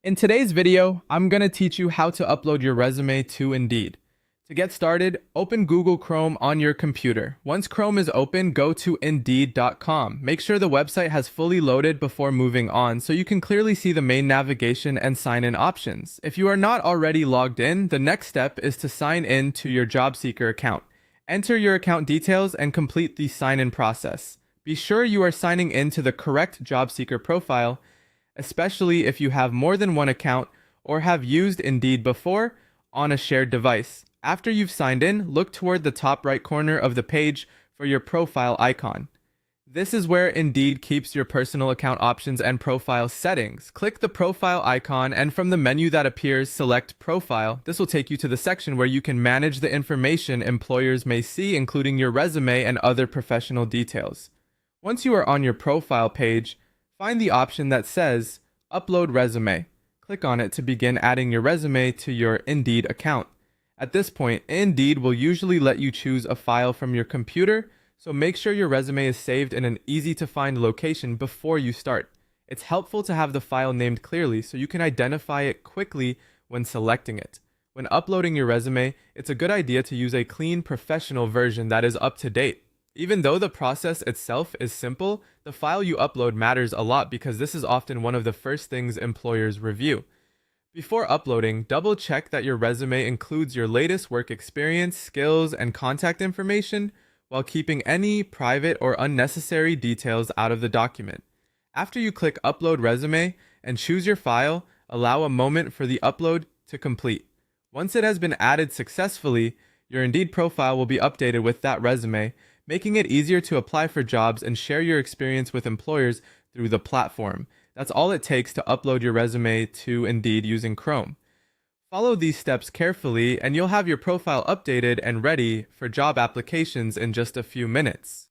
In today's video, I'm going to teach you how to upload your resume to Indeed. To get started, open Google Chrome on your computer. Once Chrome is open, go to Indeed.com. Make sure the website has fully loaded before moving on so you can clearly see the main navigation and sign-in options. If you are not already logged in, the next step is to sign in to your JobSeeker account. Enter your account details and complete the sign-in process. Be sure you are signing in to the correct JobSeeker profile, especially if you have more than one account or have used Indeed before on a shared device. After you've signed in, look toward the top right corner of the page for your profile icon. This is where Indeed keeps your personal account options and profile settings. Click the profile icon and from the menu that appears, select Profile. This will take you to the section where you can manage the information employers may see, including your resume and other professional details. Once you are on your profile page, find the option that says Upload Resume. Click on it to begin adding your resume to your Indeed account. At this point, Indeed will usually let you choose a file from your computer, so make sure your resume is saved in an easy-to-find location before you start. It's helpful to have the file named clearly so you can identify it quickly when selecting it. When uploading your resume, it's a good idea to use a clean, professional version that is up to date. Even though the process itself is simple, the file you upload matters a lot because this is often one of the first things employers review. Before uploading, double check that your resume includes your latest work experience, skills, and contact information while keeping any private or unnecessary details out of the document. After you click Upload Resume and choose your file, allow a moment for the upload to complete. Once it has been added successfully, your Indeed profile will be updated with that resume, making it easier to apply for jobs and share your experience with employers through the platform. That's all it takes to upload your resume to Indeed using Chrome. Follow these steps carefully and you'll have your profile updated and ready for job applications in just a few minutes.